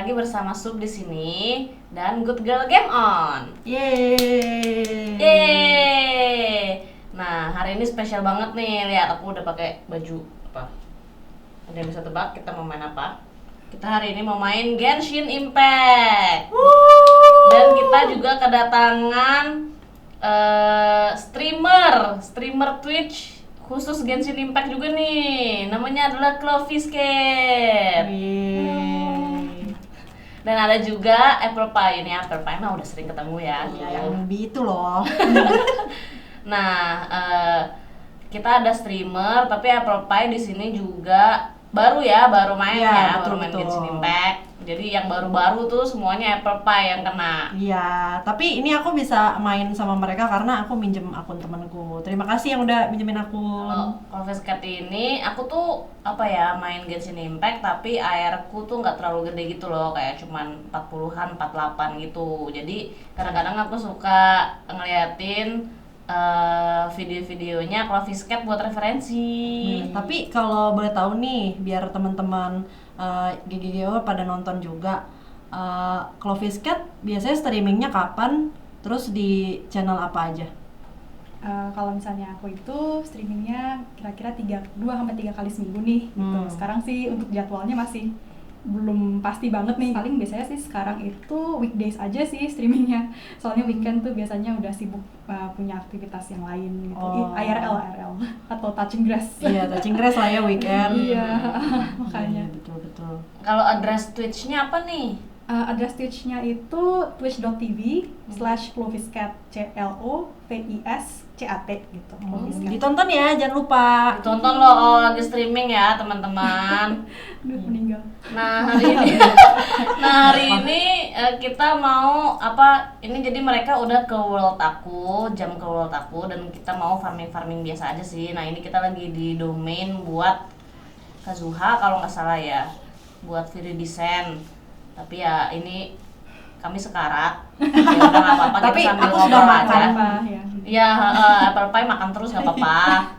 lagi bersama Sub di sini dan Good Girl Game On. Yeay. Nah, hari ini spesial banget nih. Lihat, aku udah pakai baju apa? Ada yang bisa tebak kita mau main apa? Kita hari ini mau main Genshin Impact. Dan kita juga kedatangan streamer Twitch khusus Genshin Impact juga nih. Namanya adalah Clovisket. Dan ada juga Apple Pie. Ini Apple Pie mah udah sering ketemu ya. Yang newbie itu loh. Nah, kita ada streamer, tapi Apple Pie di sini juga baru main Iya, baru betul, main betul. Genshin Impact. Jadi yang baru-baru tuh semuanya Apple Pie yang kena. Iya, tapi ini aku bisa main sama mereka karena aku minjem akun temanku. Terima kasih yang udah minjemin akun. Kalau Vescat ini aku tuh main Genshin Impact tapi AR-ku tuh nggak terlalu gede gitu loh, kayak cuman 40-an, 48 gitu. Jadi kadang-kadang aku suka ngeliatin video-videonya kalau Viscat buat referensi. Tapi kalau boleh tahu nih, biar teman-teman GGGO pada nonton juga, Cloviscat biasanya streamingnya kapan? Terus di channel apa aja? Kalau misalnya aku itu streamingnya kira-kira 2-3 kali seminggu nih gitu. Sekarang sih untuk jadwalnya masih belum pasti banget nih. Paling biasanya sih sekarang itu weekdays aja sih streamingnya. Soalnya weekend tuh biasanya udah sibuk punya aktivitas yang lain gitu. IRL atau touching grass. Iya, touching grass lah ya weekend. Iya, makanya. Iya, betul. Kalau address Twitch-nya apa nih? Address Twitch-nya itu twitch.tv/Cloviscat CLOVISCAT gitu. Cloviscat. Ditonton ya, jangan lupa. Tonton loh lagi streaming ya teman-teman. Aduh, meninggal. Nah hari ini kita mau ini jadi mereka udah ke world aku, jam ke world aku, dan kita mau farming biasa aja sih. Nah ini kita lagi di domain buat Kazuha kalau nggak salah ya, buat Viridizen. Tapi ya ini kami sekarat. Ya udah nggak apa-apa, Tapi kita sambil aku sudah ngobrol makan, aja. Apa ya? Iya, Apple Pie makan terus nggak apa-apa.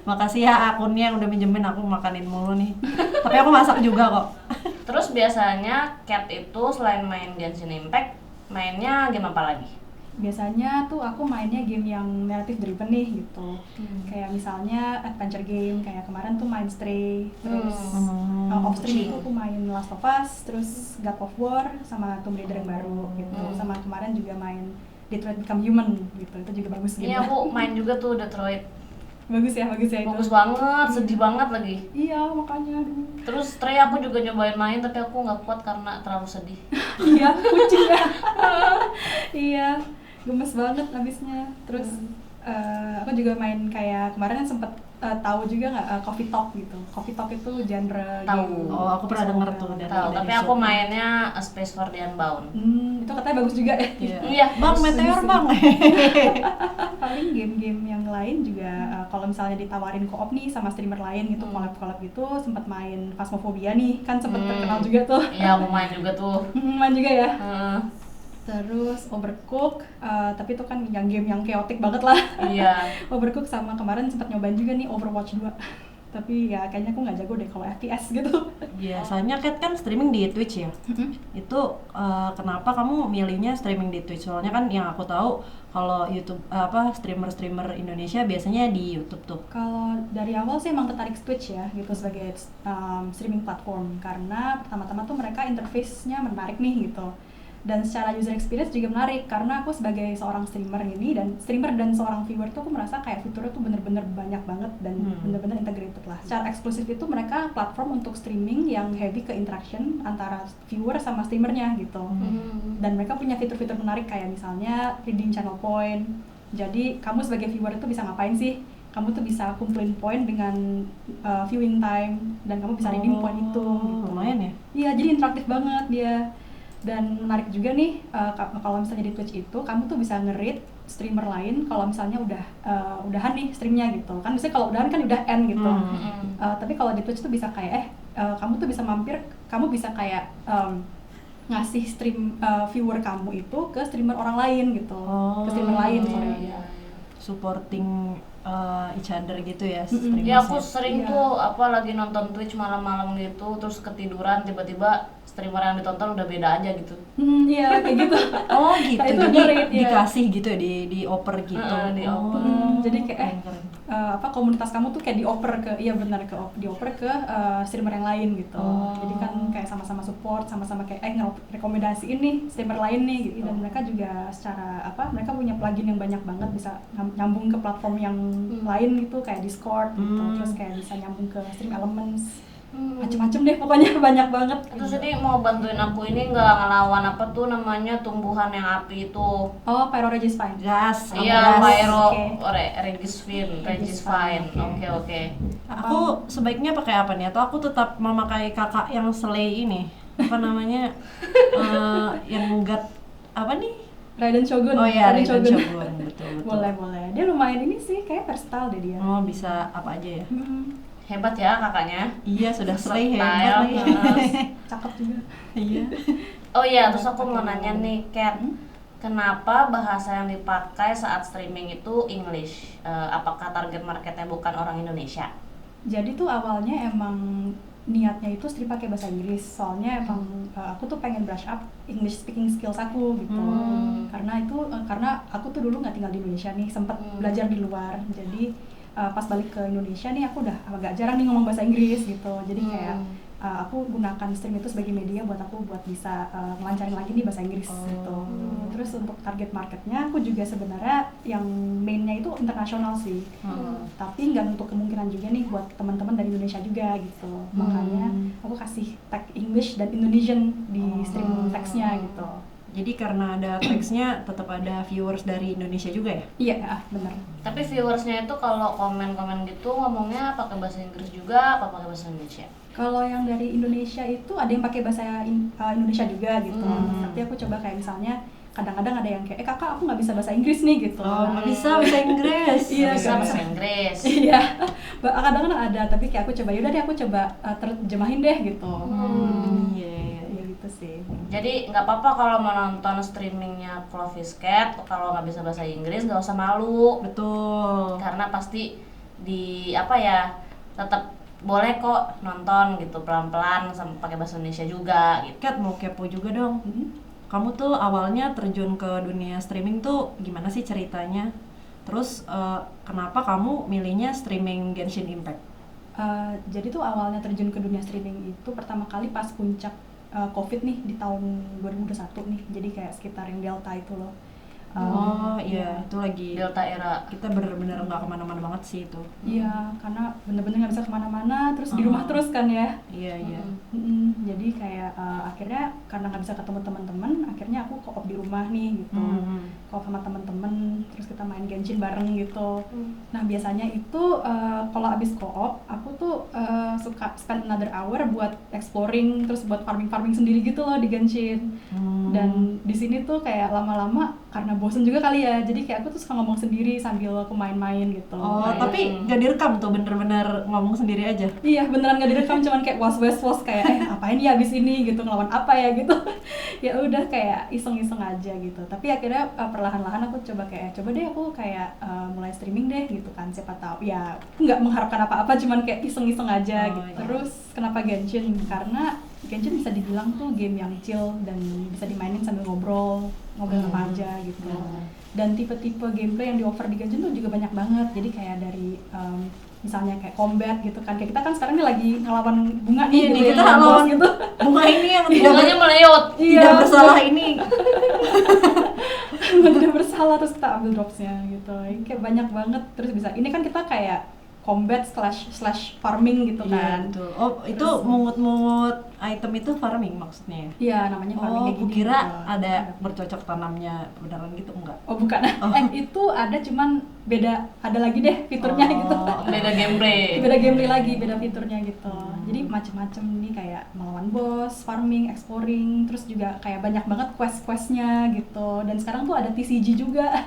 Makasih ya akunnya yang udah minjemin, aku makanin mulu nih. Tapi aku masak juga kok. Terus biasanya Cat itu selain main Genshin Impact, mainnya game apa lagi? Biasanya tuh aku mainnya game yang narrative driven nih gitu. Kayak misalnya adventure game, kayak kemarin tuh main Stray, terus off stream itu aku main Last of Us, terus God of War, sama Tomb Raider yang baru gitu. Sama kemarin juga main Detroit Become Human gitu, itu juga bagus gitu. Ini aku main juga tuh Detroit. Bagus ya itu. Bagus banget, sedih banget lagi. Iya, makanya aduh. Terus Stray aku juga nyobain main tapi aku nggak kuat karena terlalu sedih. Iya, kucing ya. Iya, gemes banget abisnya. Terus aku juga main kayak kemarin kan sempet tahu juga nggak Coffee Talk gitu. Coffee Talk itu genre Tahu. game. Oh, aku pernah denger tuh dari Tapi aku mainnya A Space for the Unbound. Itu katanya bagus juga ya. Iya, Bang, meteor bang. Paling game-game yang lain juga kalau misalnya ditawarin co-op nih sama streamer lain gitu, collab gitu, sempat main Phasmophobia nih, kan sempat terkenal juga tuh. Iya, aku main juga tuh. Main juga ya. Terus Terus Overcooked, tapi itu kan yang game yang chaotic banget lah. iya. Overcooked sama kemarin sempat nyobain juga nih Overwatch 2. Tapi ya kayaknya aku nggak jago deh kalau FPS gitu. Biasanya Kat kan streaming di Twitch ya. Itu kenapa kamu milihnya streaming di Twitch? Soalnya kan yang aku tahu kalau YouTube streamer Indonesia biasanya di YouTube tuh. Kalau dari awal sih emang tertarik Twitch ya gitu sebagai streaming platform, karena pertama-tama tuh mereka interface-nya menarik nih gitu. Dan secara user experience juga menarik karena aku sebagai seorang streamer dan seorang viewer tuh aku merasa kayak fiturnya tuh bener-bener banyak banget dan bener-bener integrated lah. Secara eksklusif itu mereka platform untuk streaming yang heavy ke interaction antara viewer sama streamernya gitu. Dan mereka punya fitur-fitur menarik kayak misalnya redeem channel point. Jadi kamu sebagai viewer itu bisa ngapain sih? Kamu tuh bisa kumpulin poin dengan viewing time dan kamu bisa redeem poin itu gitu. Lumayan ya? Iya, jadi interaktif banget dia. Dan menarik juga nih kalau misalnya di Twitch itu kamu tuh bisa nge-rate streamer lain kalau misalnya udahan nih streamnya gitu kan. Biasanya kalau udahan kan udah end gitu. Tapi kalau di Twitch tuh bisa kayak kamu tuh bisa mampir, kamu bisa kayak ngasih stream viewer kamu itu ke streamer orang lain gitu. Ke streamer lain supporting each other gitu ya Ya aku streamers-nya. sering Iya. tuh apa lagi nonton Twitch malam-malam gitu terus ketiduran tiba-tiba streamer yang ditonton udah beda aja gitu. Iya kayak gitu. Oh gitu, Nah, itu jadi menarik, ya. dikasih gitu ya, dioper gitu. Dioper. Jadi kayak keren. apa komunitas kamu tuh kayak dioper ke dioper ke streamer yang lain gitu. Jadi kan kayak sama-sama support, sama-sama kayak rekomendasiin nih streamer lain nih gitu. Dan mereka juga secara mereka punya plugin yang banyak banget bisa nyambung ke platform yang lain gitu kayak Discord gitu. Terus kayak bisa nyambung ke Stream Elements. Macem-macem deh pokoknya banyak banget. Terus ini mau bantuin aku ini nggak ngelawan apa tuh namanya tumbuhan yang api itu. Oh, Pyro Regis-Fine. Gas, Iya, gas. Pyro Oke. Regis-Fine. Regis-Fine, Oke. Aku sebaiknya pakai apa nih? Atau aku tetap memakai kakak yang slay ini? Apa namanya? Yang guard apa nih? Raiden Shogun. Oh iya, Raiden Shogun. Betul. Boleh. Dia lumayan ini sih, kayak versatile deh dia. Oh, bisa apa aja ya? Hebat ya kakaknya. Iya, sudah slay Style, hebat nih. Cakep juga. Iya. Oh iya, terus aku mau nanya nih, Kat. Kenapa bahasa yang dipakai saat streaming itu English? Apakah target marketnya bukan orang Indonesia? Jadi tuh awalnya emang niatnya itu stream pakai bahasa Inggris. Soalnya emang aku tuh pengen brush up English speaking skills aku gitu. Karena aku tuh dulu nggak tinggal di Indonesia nih, sempat belajar di luar. Jadi pas balik ke Indonesia nih aku udah agak jarang nih ngomong bahasa Inggris gitu. Jadi kayak aku gunakan stream itu sebagai media buat aku buat bisa ngelancarin lagi nih bahasa Inggris gitu. Terus untuk target marketnya aku juga sebenarnya yang mainnya itu internasional sih. Tapi nggak untuk kemungkinan juga nih buat teman-teman dari Indonesia juga gitu. Makanya aku kasih tag English dan Indonesian di stream text-nya gitu. Jadi karena ada teksnya tetap ada viewers dari Indonesia juga ya? Iya, benar. Tapi viewersnya itu kalau komen-komen gitu ngomongnya pakai bahasa Inggris juga apa pakai bahasa Indonesia? Kalau yang dari Indonesia itu ada yang pakai bahasa Indonesia juga gitu. Tapi aku coba kayak misalnya kadang-kadang ada yang kayak kakak aku nggak bisa bahasa Inggris nih gitu. Oh, nggak bisa bahasa Inggris. Iya, Bisa nggak bahasa Inggris. Iya, kadang-kadang ada, tapi kayak aku coba yaudah deh aku coba terjemahin deh gitu. Iya. Ya gitu sih. Jadi nggak apa-apa kalau mau nonton streamingnya Clovis Cat, kalau nggak bisa bahasa Inggris nggak usah malu. Betul. Karena pasti tetap boleh kok nonton gitu pelan-pelan sama pakai bahasa Indonesia juga gitu. Kat mau kepo juga dong. Kamu tuh awalnya terjun ke dunia streaming tuh gimana sih ceritanya? Terus kenapa kamu milihnya streaming Genshin Impact? Jadi tuh awalnya terjun ke dunia streaming itu pertama kali pas puncak COVID nih di tahun 2021 nih. Jadi kayak sekitar yang Delta itu loh. Iya, itu lagi Delta era. kita bener-bener nggak kemana-mana banget sih itu. Iya, karena bener-bener nggak bisa kemana-mana, terus di rumah terus kan ya. Iya. Jadi kayak akhirnya karena nggak bisa ketemu teman-teman, akhirnya aku co-op di rumah nih gitu. Co-op sama teman-teman, terus kita main Genshin bareng gitu. Nah biasanya itu kalau abis co-op, aku tuh suka spend another hour buat exploring, terus buat farming sendiri gitu loh di Genshin. Dan di sini tuh kayak lama-lama karena bosen juga kali ya, jadi kayak aku tuh suka ngomong sendiri sambil aku main-main gitu. Tapi nggak direkam tuh, bener-bener ngomong sendiri aja? Iya, beneran nggak direkam, cuman kayak was kayak apain ya abis ini gitu, ngelawan apa ya gitu. Ya udah kayak iseng-iseng aja gitu. Tapi akhirnya perlahan-lahan aku coba deh aku kayak mulai streaming deh gitu kan, siapa tahu ya nggak mengharapkan apa-apa, cuman kayak iseng-iseng aja gitu. Iya. Terus kenapa Genshin? Karena Genshin bisa dibilang tuh game yang chill dan bisa dimainin sambil ngobrol sama aja gitu. Dan tipe-tipe gameplay yang di-offer di Genshin tuh juga banyak banget. Jadi kayak dari misalnya kayak combat gitu kan, kayak kita kan sekarang ini lagi ngelawan bunga nih, Iya nih, gitu, kita ngelawan lawan boss gitu. bunga ini yang Bunganya meleot. tidak bersalah ini. Tidak bersalah, terus kita ambil dropsnya gitu. Kayak banyak banget, terus bisa ini kan kita kayak combat slash farming gitu kan. Iya, betul. Oh, itu mungut-mungut item itu farming maksudnya? Iya, namanya farming Oh, kayak gini. kira gitu. ada bercocok tanamnya beneran gitu, enggak? Oh bukan, itu ada cuman beda, ada lagi deh fiturnya gitu. Beda gameplay. Beda gameplay lagi, beda fiturnya gitu. Jadi macem-macem nih kayak melawan boss, farming, exploring, terus juga kayak banyak banget quest-questnya gitu. Dan sekarang tuh ada TCG juga.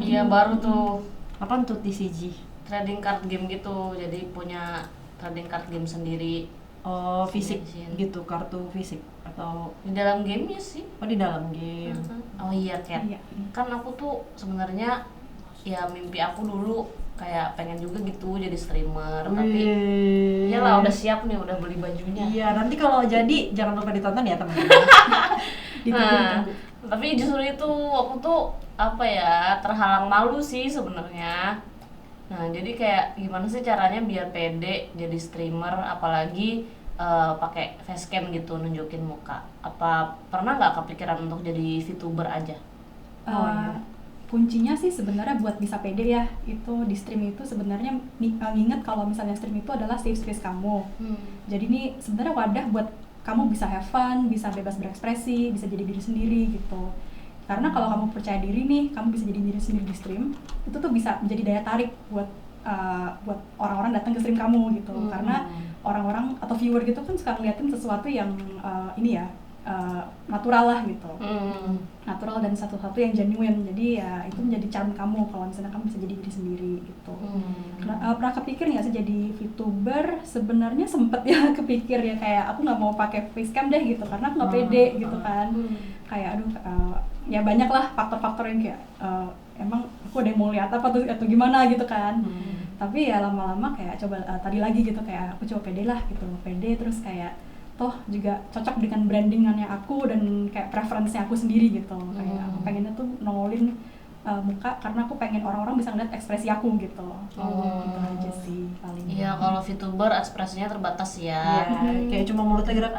Iya baru tuh Apaan tuh TCG? trading card game gitu, jadi punya trading card game sendiri Oh, fisik Genshin. gitu, kartu fisik atau di dalam gamenya sih. di dalam game. Oh iya Kat, Iya. kan aku tuh sebenarnya ya mimpi aku dulu kayak pengen juga gitu jadi streamer, tapi Wih. iyalah udah siap nih, udah beli bajunya. Iya, nanti kalau jadi jangan lupa ditonton ya teman-teman. Nah, tapi justru itu aku tuh apa ya, terhalang malu sih sebenarnya. Nah, jadi kayak gimana sih caranya biar pede jadi streamer, apalagi pakai facecam gitu nunjukin muka. Apa pernah nggak kepikiran untuk jadi VTuber aja? Kuncinya sih sebenarnya buat bisa pede ya, itu di stream itu sebenarnya nginget kalau misalnya stream itu adalah safe space kamu. Jadi ini sebenarnya wadah buat kamu bisa have fun, bisa bebas berekspresi, bisa jadi diri sendiri gitu. Karena kalau kamu percaya diri nih, kamu bisa jadi diri sendiri di stream, itu tuh bisa menjadi daya tarik buat orang-orang datang ke stream kamu gitu. Karena orang-orang atau viewer gitu kan suka ngeliatin sesuatu yang ini ya, natural lah gitu, natural dan satu-satu yang genuine. Jadi ya itu menjadi charm kamu kalau misalnya kamu bisa jadi diri sendiri gitu. Pernah kepikir nggak sih jadi VTuber? Sebenarnya sempet ya kepikir ya, kayak aku nggak mau pakai facecam deh gitu karena aku nggak pede gitu kan. Kayak aduh ya banyak lah faktor-faktor yang kayak emang aku ada yang mau lihat apa atau gimana gitu kan. Tapi ya lama-lama kayak coba tadi lagi gitu, kayak aku coba pede lah gitu, pede terus kayak toh juga cocok dengan brandingannya aku dan kayak preferensinya aku sendiri gitu. Kayak aku pengennya tuh nongolin muka karena aku pengen orang-orang bisa ngeliat ekspresi aku gitu. Gitu aja sih paling. Iya, kalau VTuber ekspresinya terbatas ya. Kayak cuma mulutnya gerak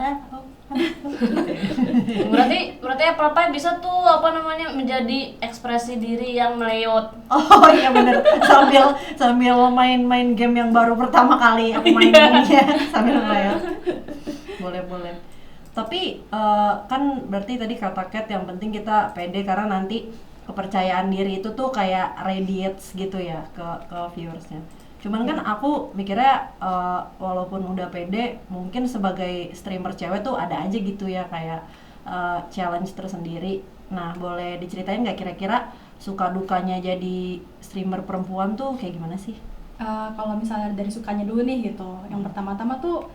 Berarti apa bisa tuh apa namanya menjadi ekspresi diri yang meleot. Oh iya bener, sambil main game yang baru pertama kali aku mainin ya sambil main. Boleh. Tapi kan berarti tadi kata Kat yang penting kita pede karena nanti kepercayaan diri itu tuh kayak radiates gitu ya ke viewersnya. Cuman kan aku mikirnya walaupun udah pede, mungkin sebagai streamer cewek tuh ada aja gitu ya kayak challenge tersendiri. Nah, boleh diceritain nggak kira-kira suka dukanya jadi streamer perempuan tuh kayak gimana sih? Kalau misalnya dari sukanya dulu nih gitu, yang pertama-tama tuh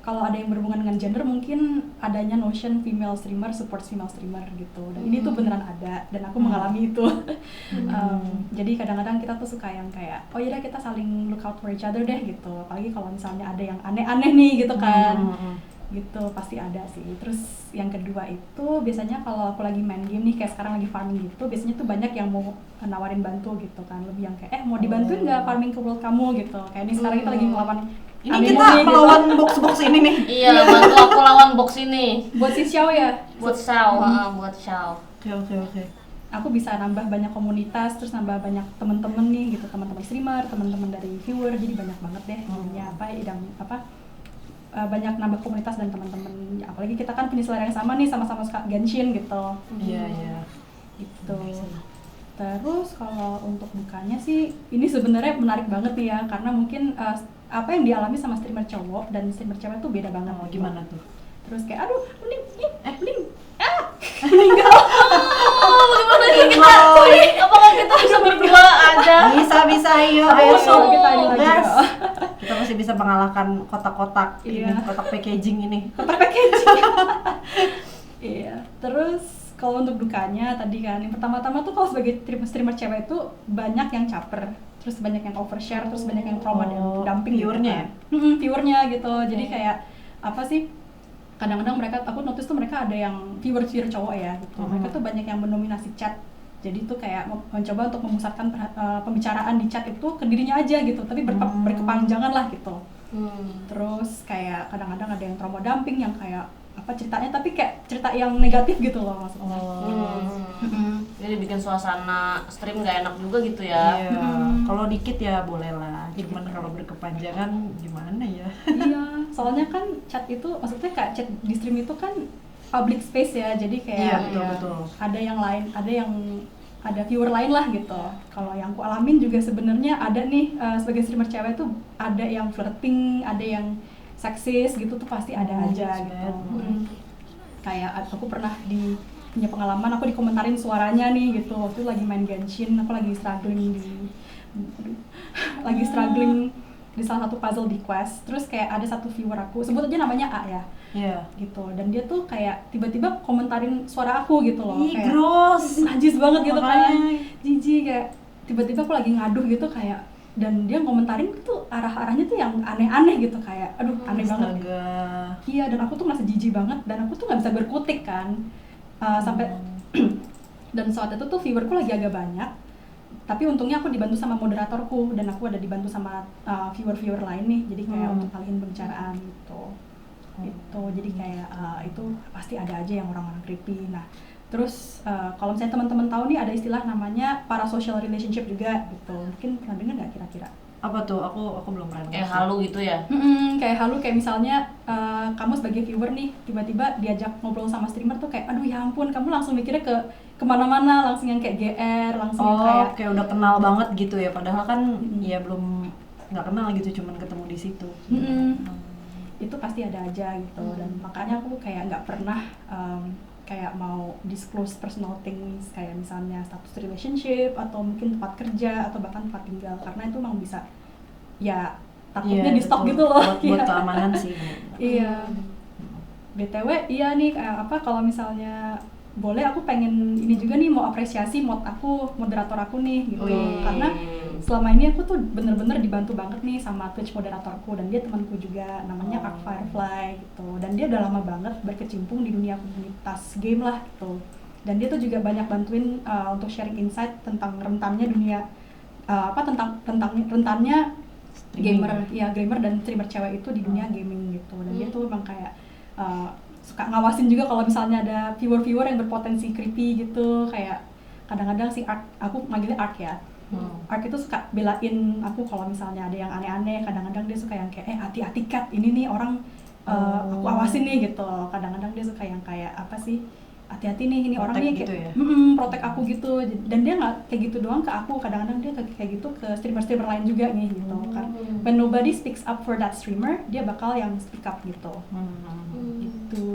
kalau ada yang berhubungan dengan gender mungkin adanya notion female streamer support female streamer gitu, dan ini tuh beneran ada dan aku mengalami itu. Jadi kadang-kadang kita tuh suka yang kayak oh yaudah kita saling look out for each other deh gitu, apalagi kalau misalnya ada yang aneh-aneh nih gitu kan. Gitu pasti ada sih. Terus yang kedua itu biasanya kalau aku lagi main game nih kayak sekarang lagi farming gitu, biasanya tuh banyak yang mau nawarin bantu gitu kan, lebih yang kayak mau dibantuin nggak farming ke world kamu gitu. Kayak ini sekarang kita lagi melawan ini kita melawan box ini nih. Iya, bantu aku lawan box ini. Buat si Xiao ya? Buat Xiao, buat Xiao. Oke. Aku bisa nambah banyak komunitas, terus nambah banyak teman-teman nih gitu, teman-teman streamer, teman-teman dari viewer, jadi banyak banget deh. Banyak nambah komunitas dan teman-teman. Apalagi kita kan punya selera yang sama nih, sama-sama suka Genshin gitu. Iya. Gitu. Terus kalau untuk dukanya sih ini sebenarnya menarik banget nih ya, karena mungkin apa yang dialami sama streamer cowok dan streamer cewek tuh beda banget. Gimana tuh? Terus kayak aduh meninggal. Gimana nih kita? Apakah kita bisa berdua aja? Bisa ayo Kita ini lagi. gas. Kita masih bisa mengalahkan kotak-kotak ini, kotak packaging ini. Iya. Terus kalau untuk dukanya tadi kan, yang pertama-tama tuh kalau sebagai streamer cewek itu banyak yang caper, terus banyak yang overshare, terus banyak yang trauma dan dumping viewernya gitu kan. Viewernya gitu. Jadi kayak apa sih? Kadang-kadang aku notice tuh mereka ada yang viewer cowok ya gitu. Mereka tuh banyak yang mendominasi chat. Jadi tuh kayak mencoba untuk memusatkan pembicaraan di chat itu ke dirinya aja gitu, tapi berkepanjangan lah gitu. Terus kayak kadang-kadang ada yang trauma dumping yang kayak apa ceritanya, tapi kayak cerita yang negatif gitu loh maksudnya. Jadi bikin suasana stream gak enak juga gitu ya. Iya. Kalau dikit ya boleh lah. Cuman kalau berkepanjangan gimana ya? Iya, soalnya kan chat itu maksudnya kayak chat di stream itu kan public space ya. Jadi kayak betul. Ada yang lain, ada viewer lain lah gitu. Kalau yang aku alamin juga sebenarnya ada nih sebagai streamer cewek tuh ada yang flirting, ada yang seksis gitu tuh pasti ada aja gitu. Kayak aku pernah punya pengalaman, aku dikomentarin suaranya nih gitu waktu lagi main Genshin, aku lagi struggling di salah satu puzzle di quest. Terus kayak ada satu viewer aku, sebut aja namanya A ya. Iya. Gitu. Dan dia tuh kayak tiba-tiba komentarin suara aku gitu loh. Ih, kayak gross. najis banget gitu kan. Jijik kayak tiba-tiba aku lagi ngaduh gitu kayak, dan dia ngomentarin tuh arah-arahnya tuh yang aneh-aneh gitu, kayak aduh aneh banget. Astaga. Iya, dan aku tuh merasa jijik banget, dan aku tuh nggak bisa berkutik kan. Sampai dan saat itu tuh viewerku lagi agak banyak, tapi untungnya aku dibantu sama moderatorku, dan aku ada dibantu sama viewer-viewer lain nih, jadi kayak untuk ngalihin pembicaraan gitu. Itu jadi kayak itu pasti ada aja yang orang-orang creepy. Nah terus kalau misalnya teman-teman tahu nih, ada istilah namanya parasocial relationship juga gitu, mungkin pernah dengar nggak kira-kira? Apa tuh? Aku belum pernah Kayak dengar. halu gitu ya. Kayak halu, kayak misalnya kamu sebagai viewer nih tiba-tiba diajak ngobrol sama streamer tuh kayak aduh ya ampun, kamu langsung mikirnya kemana-mana, langsung yang kayak GR, langsung yang kayak udah kenal banget gitu ya, padahal kan ya belum nggak kenal gitu, cuman ketemu di situ. Itu pasti ada aja gitu. Dan makanya aku kayak nggak pernah kayak mau disclose personal things, kayak misalnya status relationship atau mungkin tempat kerja atau bahkan tempat tinggal, karena itu emang bisa ya takutnya di stop gitu loh. Buat keamanan sih. Iya. BTW iya nih, kayak apa, kalau misalnya boleh aku pengen ini juga nih, mau apresiasi moderator aku nih gitu. Karena selama ini aku tuh bener-bener dibantu banget nih sama Twitch moderatorku, dan dia temanku juga, namanya Ark Firefly gitu. Dan dia udah lama banget berkecimpung di dunia komunitas game lah gitu. Dan dia tuh juga banyak bantuin untuk sharing insight tentang rentannya dunia tentang rentannya gamer dan streamer cewek itu di dunia gaming gitu. Dan dia tuh emang kayak suka ngawasin juga kalau misalnya ada viewer yang berpotensi creepy gitu. Kayak kadang-kadang si Ark, aku manggilnya Ark ya, Ark itu suka belain aku kalau misalnya ada yang aneh-aneh. Kadang-kadang dia suka yang kayak hati-hati Kat, ini nih orang aku awasin nih gitu. Kadang-kadang dia suka yang kayak apa sih, hati-hati nih, ini orang nih gitu kayak ya? protect aku gitu. Dan dia nggak kayak gitu doang ke aku, kadang-kadang dia kayak gitu ke streamer lain juga nih gitu. Kan when nobody speaks up for that streamer, dia bakal yang speak up gitu. Gitu.